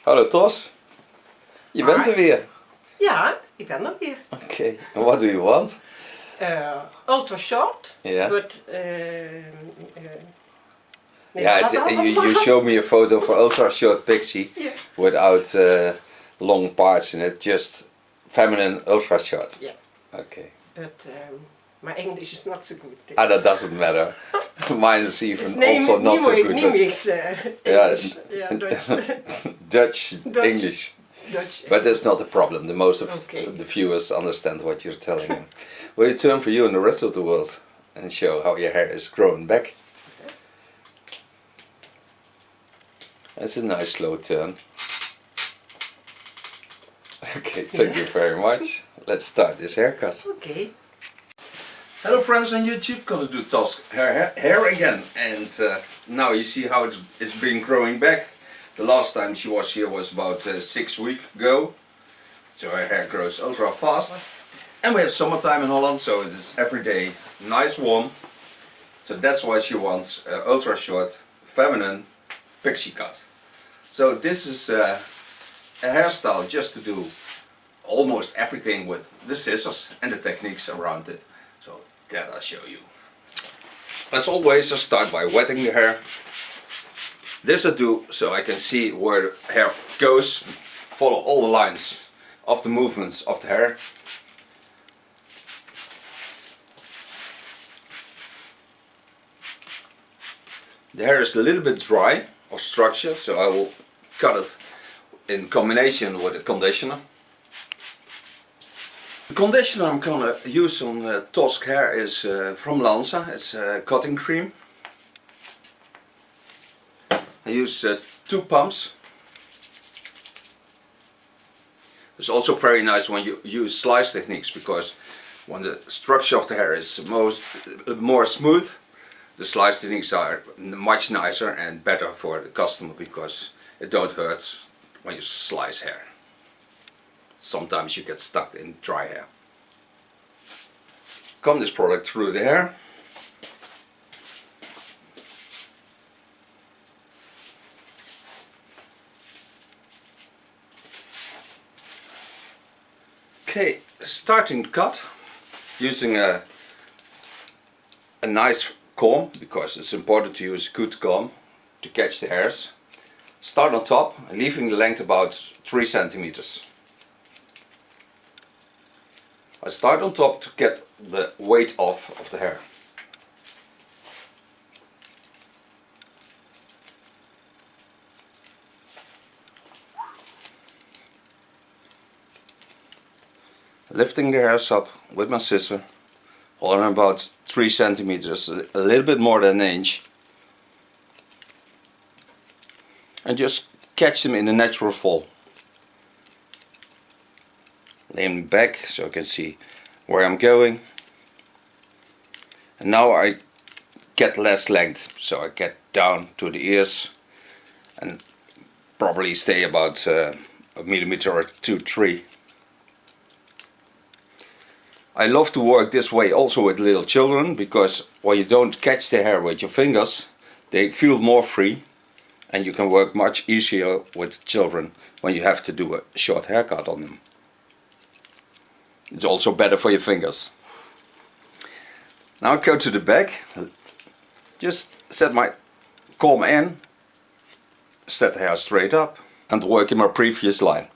Hallo Tos, je bent er weer. Ja, ik ben er weer. Okay, and what do you want? Ultra short, Yeah. but You showed me a photo for ultra short pixie Yeah. without long parts in it, just feminine ultra short. Yeah. Okay. But my English is not so good. That doesn't matter. Mine is even It's also not so good. English, Yeah, Dutch. Dutch, English. Dutch. But that's not a problem. The most of Okay. the viewers understand what you're telling them. Will you turn for you and the rest of the world and show how your hair is growing back? That's a nice slow turn. Okay, thank you very much. Let's start this haircut. Okay. Hello friends on YouTube, gonna do Tosk hair again, and now you see how it's been growing back. The last time she was here was about 6 weeks ago, so her hair grows ultra fast. And we have summertime in Holland, so it is every day nice warm. So that's why she wants ultra short, feminine pixie cut. So this is a hairstyle just to do almost everything with the scissors and the techniques around it. So that I'll show you. As always, I start by wetting the hair. This I do so I can see where the hair goes, follow all the lines of the movements of the hair. The hair is a little bit dry of structure, so I will cut it in combination with a conditioner. The conditioner I'm gonna use on Tosk hair is from Lanza. It's a cutting cream. I use 2 pumps. It's also very nice when you use slice techniques, because when the structure of the hair is more smooth, the slice techniques are much nicer and better for the customer, because it don't hurt when you slice hair. Sometimes you get stuck in dry hair. Comb this product through the hair. Okay, starting cut using a nice comb, because it's important to use a good comb to catch the hairs. Start on top, leaving the length about 3 centimeters. I start on top to get the weight off of the hair. Lifting the hairs up with my scissor, holding about 3 centimeters, a little bit more than an inch, and just catch them in the natural fall. Lay them back so I can see where I'm going, and now I get less length, so I get down to the ears and probably stay about a millimeter or 2-3. I love to work this way also with little children, because when you don't catch the hair with your fingers, they feel more free, and you can work much easier with children when you have to do a short haircut on them. It's also better for your fingers. Now I go to the back, just set my comb in, set the hair straight up, and work in my previous line.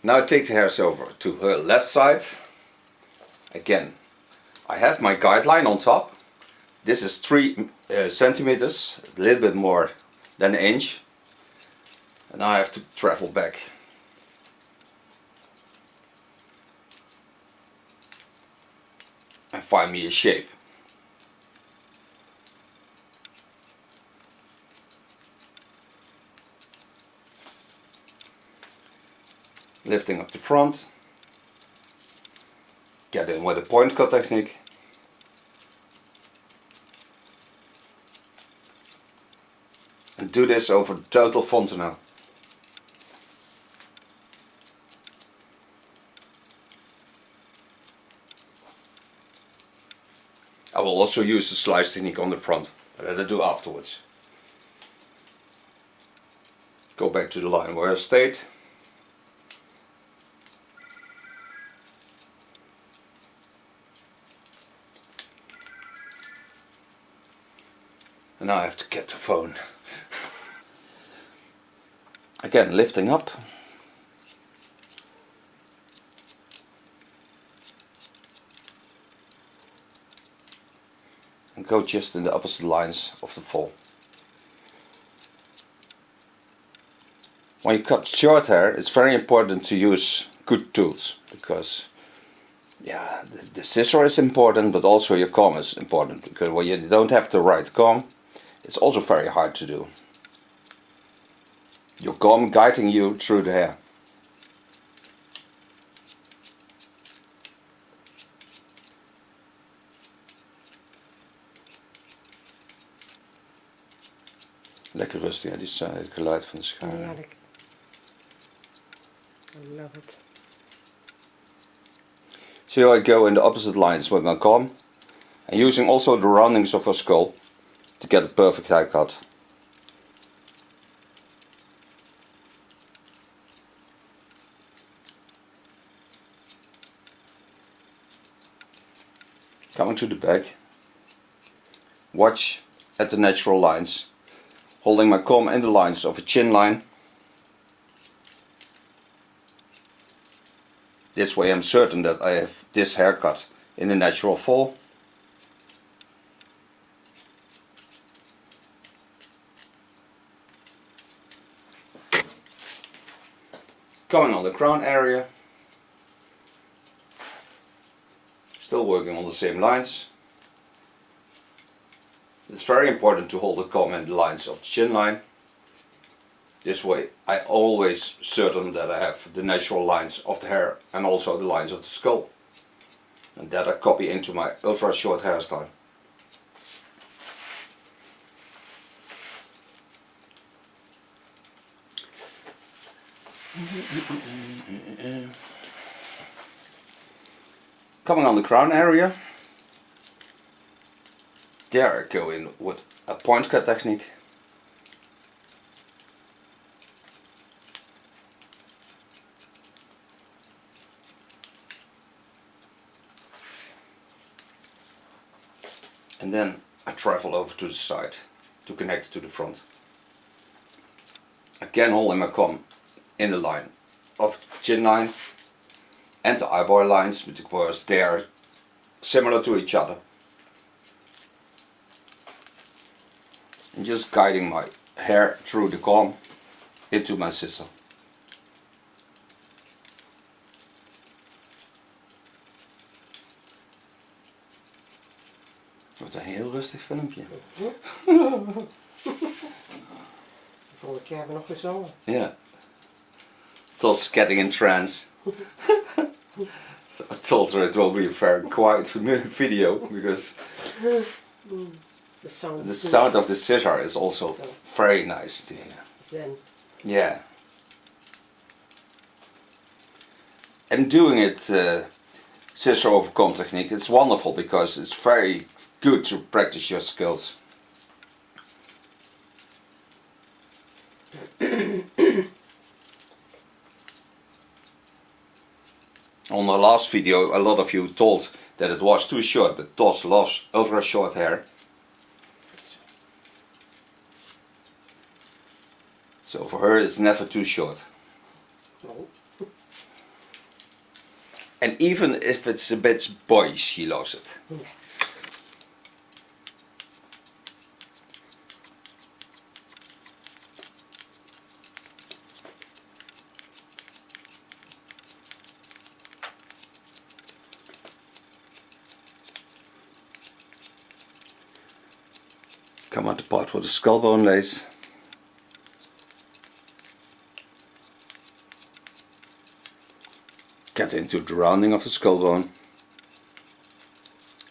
Now I take the hairs over to her left side. Again, I have my guideline on top. This is 3 centimeters, a little bit more than an inch. And now I have to travel back. And find me a shape. Lifting up the front, get in with a point cut technique, and do this over the total fontanelle. I will also use the slice technique on the front, but that I do afterwards. Go back to the line where I stayed. And now I have to get the phone. Again, lifting up. And go just in the opposite lines of the fall. When you cut short hair, it's very important to use good tools, because yeah, the scissor is important, but also your comb is important, because when you don't have the right comb, it's also very hard to do. Your comb guiding you through the hair. Lekker rustig, hè? Het geluid van de schaar. Ja, I love it. So here I go in the opposite lines with my comb, and using also the roundings of her skull to get a perfect haircut. Coming to the back, watch at the natural lines, holding my comb in the lines of a chin line. This way I'm certain that I have this haircut in the natural fall. Going on the crown area. Still working on the same lines. It's very important to hold the comb in the lines of the chin line. This way I always certain that I have the natural lines of the hair and also the lines of the skull. And that I copy into my ultra short hairstyle. Coming on the crown area. There I go in with a point cut technique. And then I travel over to the side to connect it to the front. Again holding my comb in the line of the chin line and the eyebrow lines, because they are similar to each other. And just guiding my hair through the comb into my scissor. Wat een heel rustig filmpje. Vorige keer hebben we nog gezongen. Yeah. Tosk getting in trance. So I told her it will be a very quiet video, because the sound of the scissor is also very nice to hear. Zen. Yeah. And doing it scissor over comb technique, it's wonderful because it's very good to practice your skills. On the last video, a lot of you told that it was too short, but Tosk loves ultra short hair. So for her it's never too short. No. And even if it's a bit boyish, she loves it. Yeah. Come at the part with the skull bone lace. Get into the rounding of the skull bone,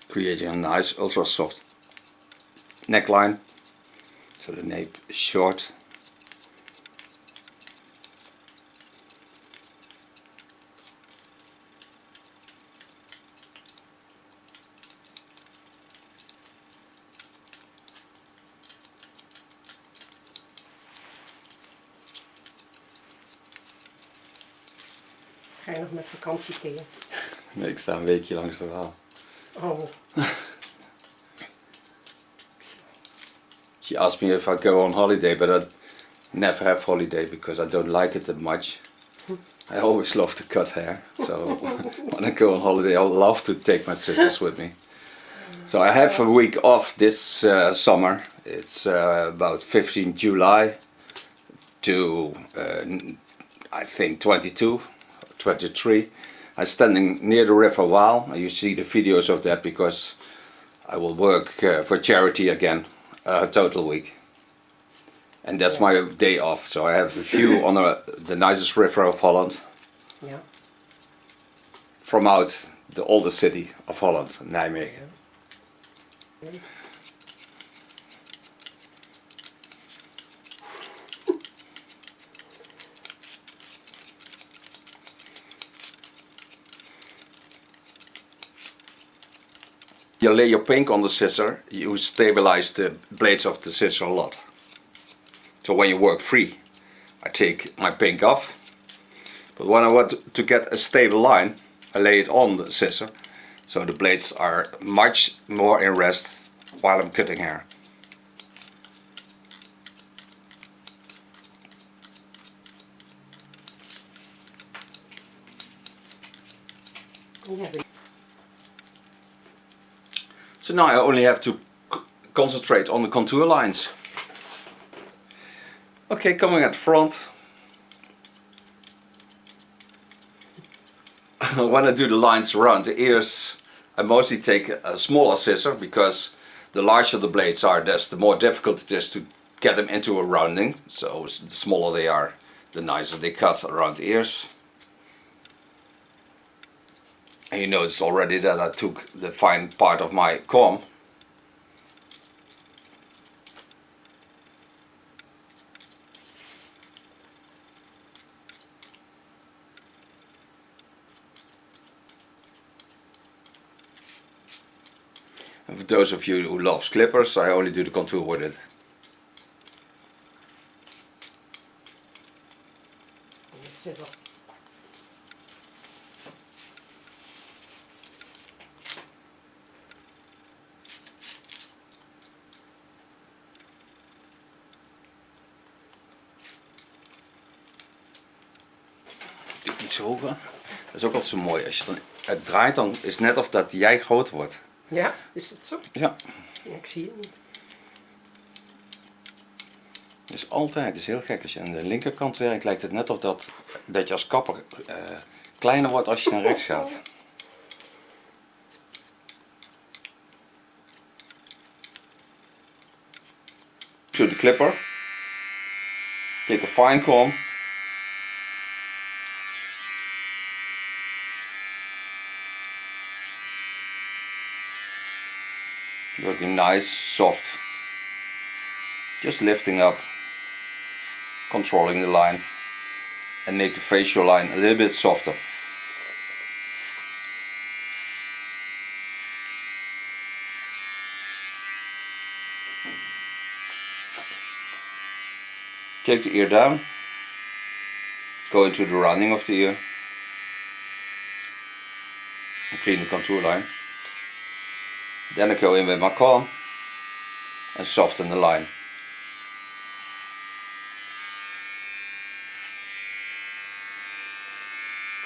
creating a nice ultra soft neckline, so the nape is short. Ga je nog met vakantie tegen? Nee, ik sta een weekje langs de Waal. Oh, She asked me if I go on holiday, but I never have holiday because I don't like it that much. I always love to cut hair, so when I go on holiday I love to take my scissors with me. So I have a week off this summer. It's about 15 July to I think 22, 23. I'm standing near the River Waal. You see the videos of that because I will work for charity again, a total week. And that's my day off. So I have a view on the nicest river of Holland. ja. From out the oldest city of Holland, Nijmegen. You lay your pink on the scissor, you stabilize the blades of the scissor a lot. So when you work free, I take my pink off. But when I want to get a stable line, I lay it on the scissor. So the blades are much more in rest while I'm cutting hair. Ja, So now I only have to concentrate on the contour lines. Okay, coming at the front. When I do the lines around the ears, I mostly take a smaller scissor because the larger the blades are, the more difficult it is to get them into a rounding. So the smaller they are, the nicer they cut around the ears. And you notice already that I took the fine part of my comb. And for those of you who love clippers, I only do the contour with it. dat zit wel. Iets hoger. Dat is ook altijd zo mooi. Als je dan het draait, dan is het net of dat jij groter wordt. Ja, is het zo? Ja. Ja, ik zie het niet. Het is altijd, het is heel gek. Als je aan de linkerkant werkt, lijkt het net of dat je als kapper kleiner wordt als je naar rechts gaat. To the clipper. Take a fine comb. Working nice, soft. Just lifting up, controlling the line, and make the facial line a little bit softer. Take the ear down, go into the rounding of the ear, and clean the contour line. Then I go in with my comb and soften the line.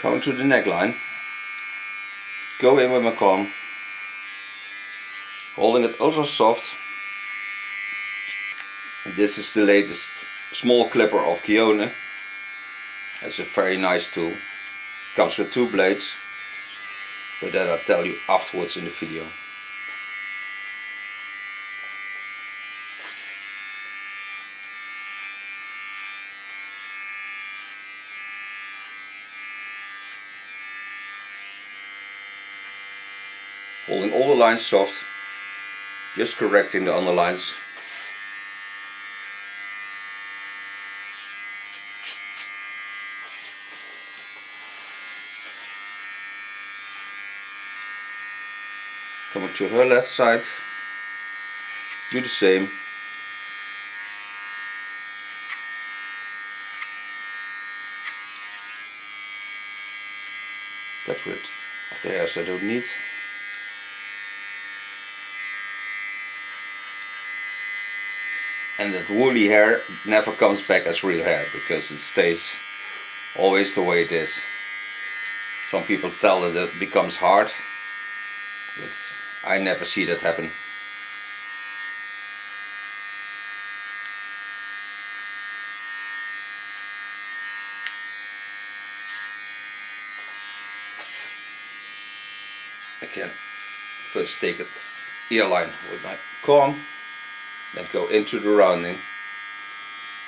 Going to the neckline, go in with my comb, holding it ultra soft. And this is the latest small clipper of T.K.S. It's a very nice tool. Comes with 2 blades, but that I'll tell you afterwards in the video. Holding all the lines soft, just correcting the underlines. Coming to her left side, do the same. Get rid of the hairs I don't need. And that woolly hair never comes back as real hair because it stays always the way it is. Some people tell that it becomes hard, but I never see that happen. I can first take an ear line with my comb, then go into the rounding.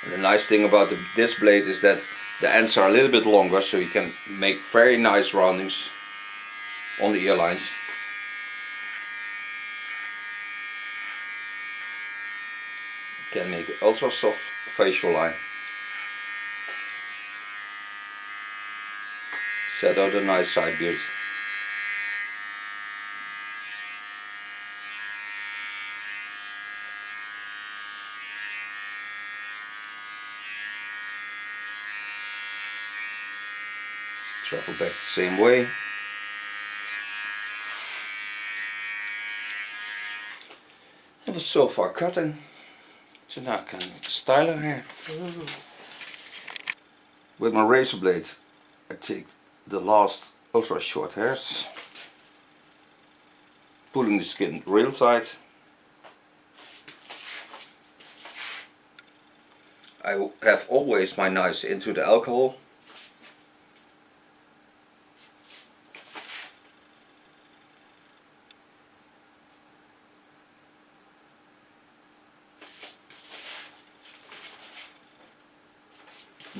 And the nice thing about this blade is that the ends are a little bit longer, so you can make very nice roundings on the ear lines. You can make an ultra soft facial line. Set out a nice side beard. Travel back the same way. That was so far cutting. So now I can style her hair. With my razor blade I take the last ultra short hairs, pulling the skin real tight. I have always my knives into the alcohol.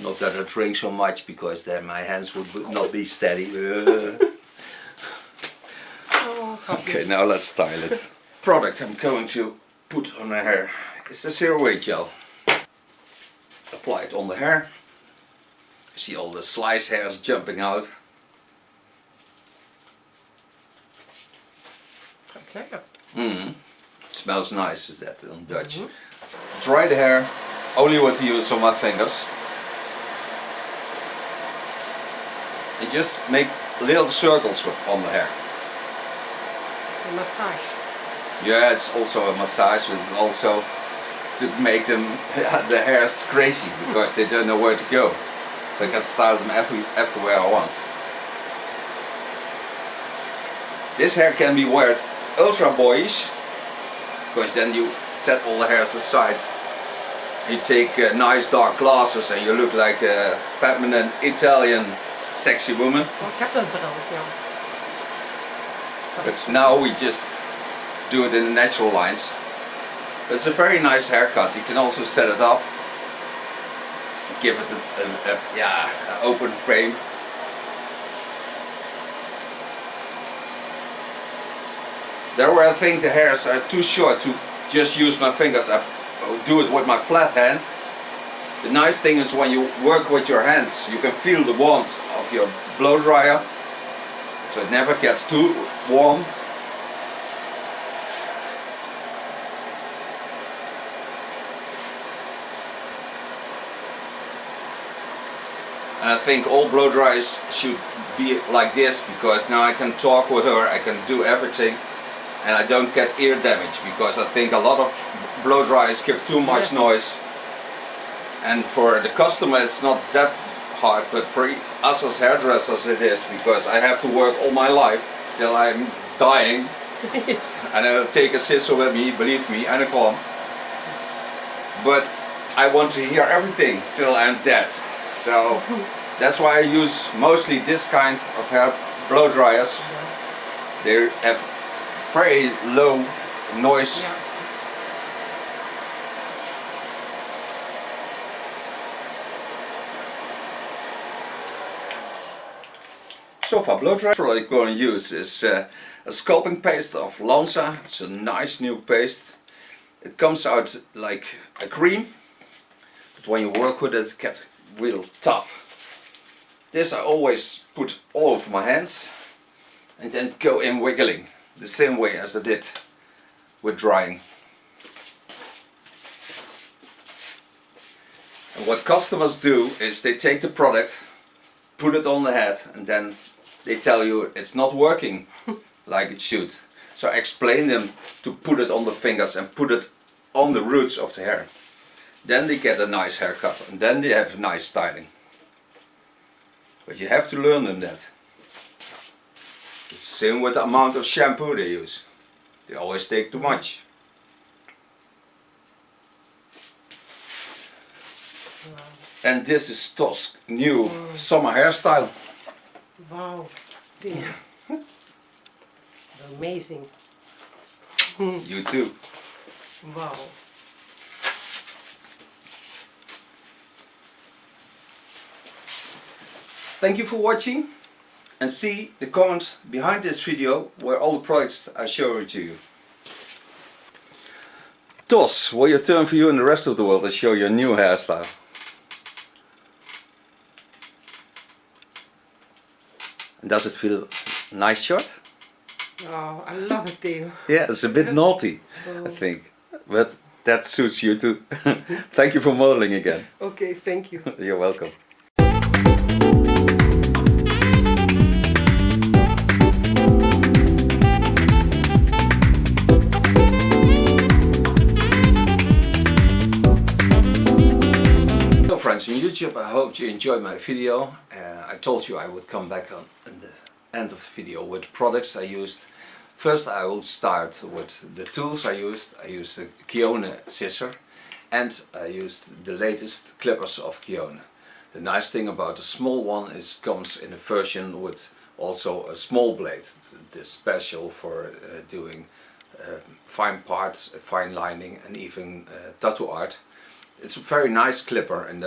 Not that I drink so much because then my hands would not be steady. Okay, now let's style it. Product I'm going to put on the hair is the zero weight gel. Apply it on the hair. See all the slice hairs jumping out. Smells nice, is that in Dutch. Dry the hair only with the use of my fingers. And just make little circles on the hair. It's a massage. Yeah, it's also a massage, but it's also to make them the hairs crazy because they don't know where to go. So I can style them everywhere I want. This hair can be worn ultra boyish, because then you set all the hairs aside. You take nice dark glasses and you look like a feminine Italian sexy woman. Oh, ik heb een bedoeld, ja. But now we just do it in the natural lines. It's a very nice haircut. You can also set it up, give it an open frame. There where I think the hairs are too short to just use my fingers, I do it with my flat hand. The nice thing is when you work with your hands, you can feel the warmth of your blow dryer, so it never gets too warm. And I think all blow dryers should be like this, because now I can talk with her, I can do everything, and I don't get ear damage, because I think a lot of blow dryers give too much noise. And for the customer it's not that hard, but for us as hairdressers it is, because I have to work all my life till I'm dying. And I'll take a scissor with me, believe me, and a comb. But I want to hear everything till I'm dead. So that's why I use mostly this kind of hair blow dryers. They have very low noise. Ja. So far blow dryer, what I'm going to use is a sculpting paste of Lanza. It's a nice new paste. It comes out like a cream, but when you work with it, it gets real tough. This I always put all over my hands and then go in wiggling, the same way as I did with drying. And what customers do is they take the product, put it on the head, and then they tell you it's not working like it should. So explain them to put it on the fingers and put it on the roots of the hair. Then they get a nice haircut and then they have nice styling. But you have to learn them that. It's the same with the amount of shampoo they use. They always take too much. Wow. And this is Tosk's new summer hairstyle. Wow. Dear. Amazing. You too. Wow. Thank you for watching, and see the comments behind this video where all the products I show to you. Tosk, will you turn for you and the rest of the world and show your new hairstyle? And does it feel nice short? Oh, I love it, Theo. Yeah, it's a bit naughty, I think, but that suits you too. Thank you for modeling again. Okay, thank you. You're welcome. Hello friends on YouTube, I hope you enjoyed my video. I told you I would come back on the end of the video with products I used. First I will start with the tools I used. I used the T.K.S scissor and I used the latest clippers of T.K.S. The nice thing about the small one is it comes in a version with also a small blade. It is special for doing fine parts, fine lining and even tattoo art. It's a very nice clipper, and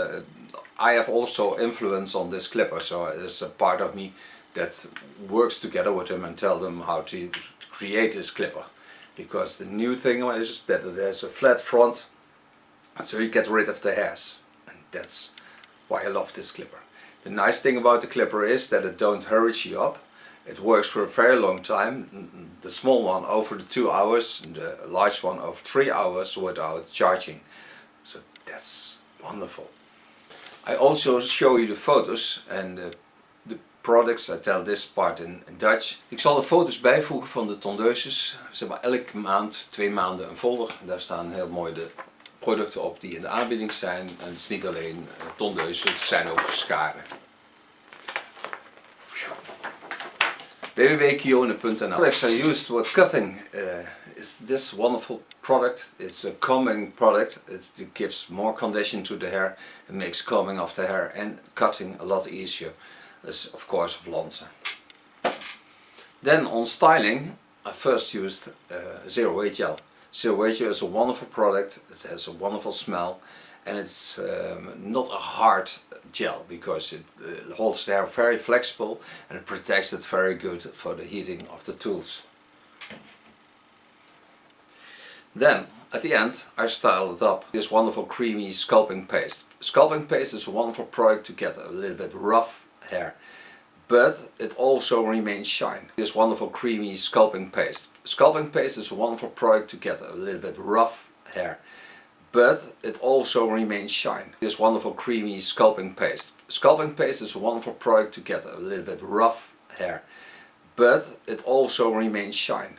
I have also influence on this clipper, so there's a part of me that works together with him and tell them how to create this clipper. Because the new thing is that it has a flat front, so you get rid of the hairs, and that's why I love this clipper. The nice thing about the clipper is that it don't hurry you up. It works for a very long time. The small one over the 2 hours, and the large one over 3 hours without charging. So that's wonderful. I also show you the photos and the products. I tell this part in Dutch. Ik zal de foto's bijvoegen van de tondeuses. Ze hebben elke maand, 2 maanden een folder. Daar staan heel mooi de producten op die in de aanbieding zijn. En het is niet alleen tondeuzen, het zijn ook scharen. www.kione.nl. Products I used with cutting is this wonderful product. It's a combing product. It gives more condition to the hair. It makes combing of the hair and cutting a lot easier. This of course of Lanza. Then on styling I first used zero weight gel. Zero weight gel is a wonderful product. It has a wonderful smell and it's not a hard gel because it holds the hair very flexible and it protects it very good for the heating of the tools. Then at the end I styled it up. This wonderful creamy sculpting paste. Sculpting paste is a wonderful product to get a little bit rough hair, but it also remains shine. This wonderful creamy sculpting paste. Sculpting paste is a wonderful product to get a little bit rough hair, but it also remains shine. This wonderful creamy sculpting paste. Sculpting paste is a wonderful product to get a little bit rough hair, but it also remains shine.